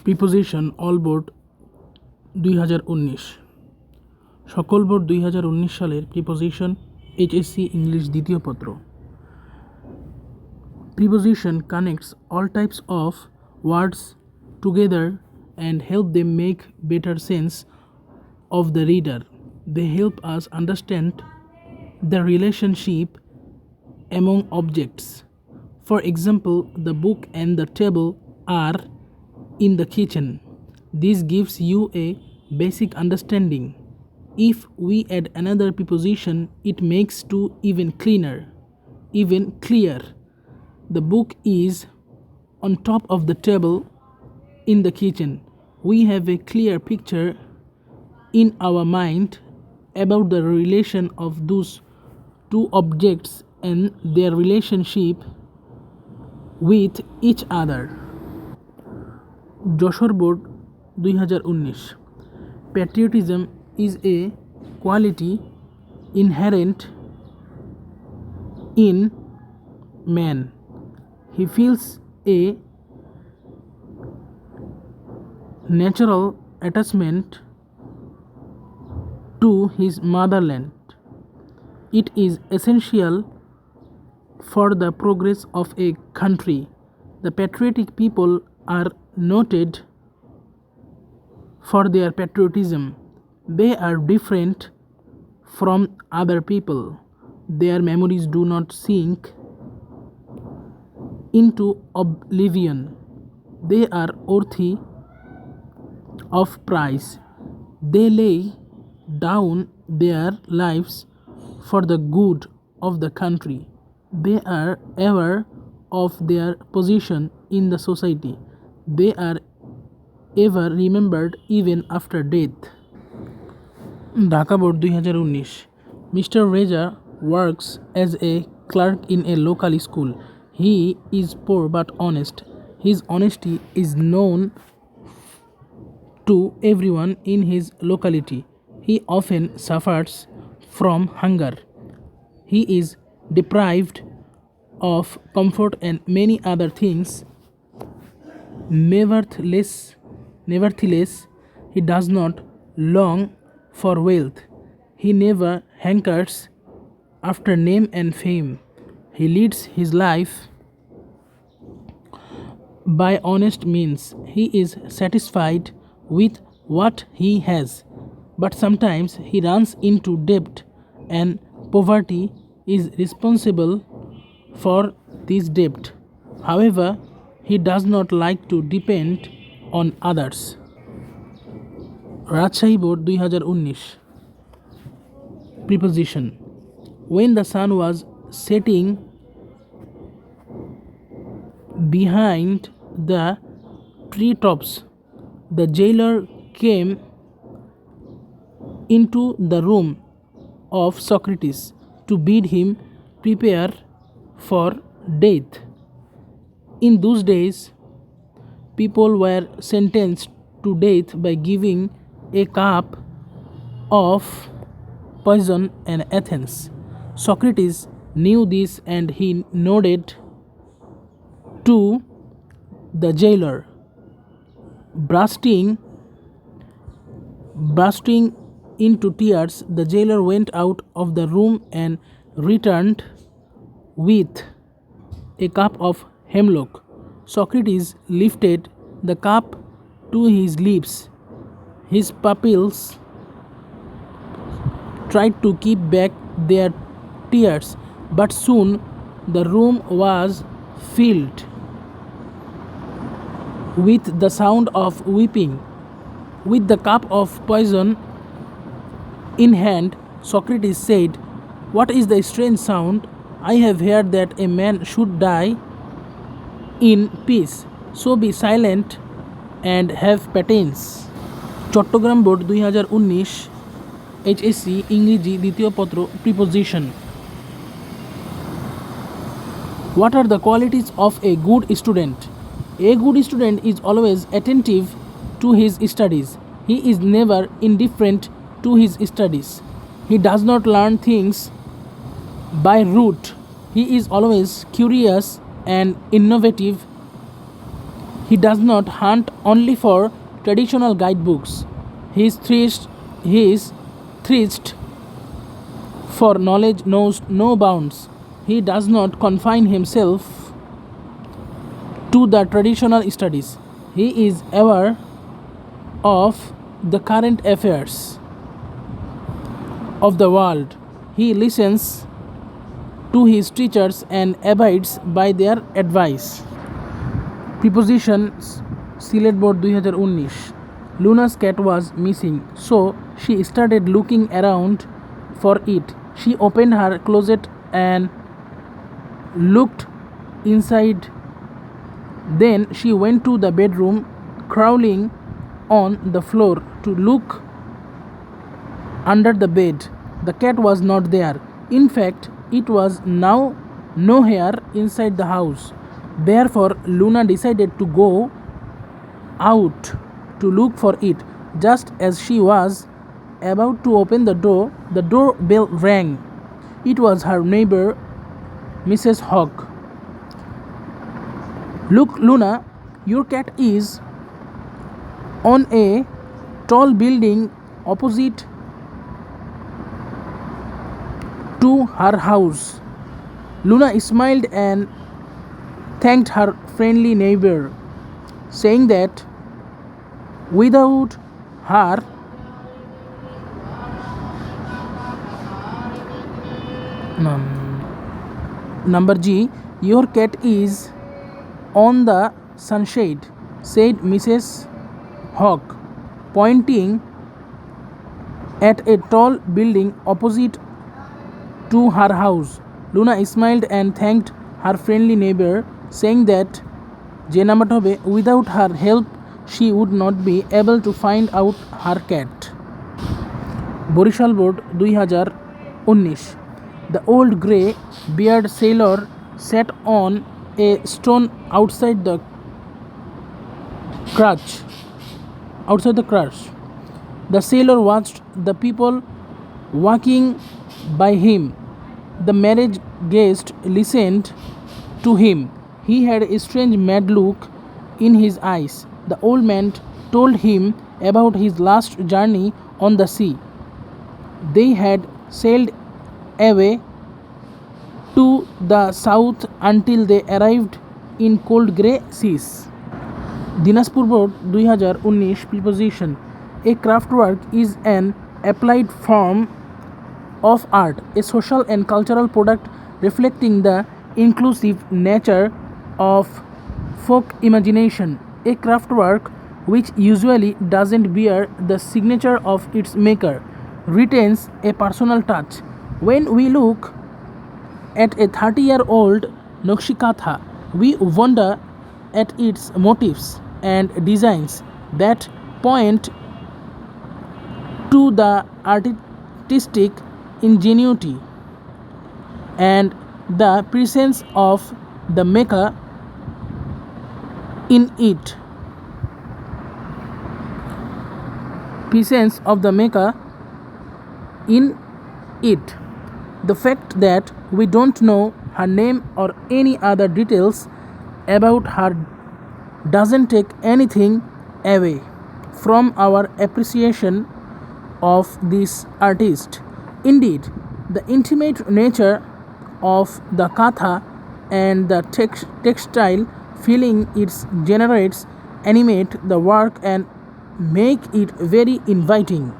Preposition all board 2019 সকল board 2019 সালের preposition HSC English দ্বিতীয় পত্র। Preposition connects all types of words together and help them make better sense of the reader. They help us understand the relationship among objects. For example, the book and the table are in the kitchen. This gives you a basic understanding. If we add another preposition, it makes two even clear. The book is on top of the table in the kitchen. We have a clear picture in our mind about the relation of those two objects and their relationship with each other. Jessore board 2019 Patriotism is a quality inherent in man. He feels a natural attachment to his motherland. It is essential for the progress of a country. The patriotic people are noted for their patriotism. They are different from other people. Their memories do not sink into oblivion. They are worthy of praise. They lay down their lives for the good of the country. They are aware of their position in the society. They are ever remembered even after death. Dhaka board 2019 Mr. Reza works as a clerk in a local school. He is poor but honest. His honesty is known to everyone in his locality. He often suffers from hunger. He is deprived of comfort and many other things. Nevertheless, he does not long for wealth. He never hankers after name and fame. He leads his life by honest means. He is satisfied with what he has, but sometimes he runs into debt, and poverty is responsible for this debt. However, he does not like to depend on others. Rajshahi board 2019 Preposition When the sun was setting behind the treetops, the jailer came into the room of Socrates to bid him prepare for death. In those days, people were sentenced to death by giving a cup of poison in Athens. Socrates knew this and he nodded to the jailer. Bursting into tears, the jailer went out of the room and returned with a cup of hemlock. Socrates lifted the cup to his lips. His pupils tried to keep back their tears, but soon the room was filled with the sound of weeping. With the cup of poison in hand, Socrates said, "What is the strange sound? I have heard that a man should die in peace. So be silent and have patience." Chittagong board 2019 HSC ইংরেজি দ্বিতীয় পত্র preposition What are the qualities of a good student? A good student is always attentive to his studies. He is never indifferent to his studies. He does not learn things by rote. He is always curious and innovative. He does not hunt only for traditional guidebooks. His thirst for knowledge knows no bounds. He does not confine himself to the traditional studies. He is aware of the current affairs of the world. He listens to his teachers and abides by their advice. Prepositions Select Board 2019. Luna's cat was missing, so she started looking around for it. She opened her closet and looked inside. Then she went to the bedroom, crawling on the floor to look under the bed. The cat was not there. In fact, it was now nowhere inside the house. Therefore, Luna decided to go out to look for it. Just as she was about to open the doorbell rang. It was her neighbor, Mrs. Hogg. Look, Luna, your cat is on a tall building opposite to her house. Luna smiled and thanked her friendly neighbor, saying that without her number G, your cat is on the sunshade, said Mrs. Hogg, pointing at a tall building opposite to her house. Luna smiled and thanked her friendly neighbor, saying that without her help she would not be able to find out her cat. Borishal Board 2019. The old grey-bearded sailor sat on a stone outside the church. The sailor watched the people walking by him. The marriage guest listened to him. He had a strange mad look in his eyes. The old man told him about his last journey on the sea. They had sailed away to the south until they arrived in cold grey seas. Dinaspur Board 2019. Preposition. A craftwork is an applied form of art, a social and cultural product reflecting the inclusive nature of folk imagination. A craftwork, which usually doesn't bear the signature of its maker, retains a personal touch. When we look at a 30-year-old Nakshikatha, we wonder at its motifs and designs that point to the artistic ingenuity and the presence of the maker in it. The fact that we don't know her name or any other details about her doesn't take anything away from our appreciation of this artist. Indeed, the intimate nature of the katha and the textile feeling it generates animate the work and make it very inviting.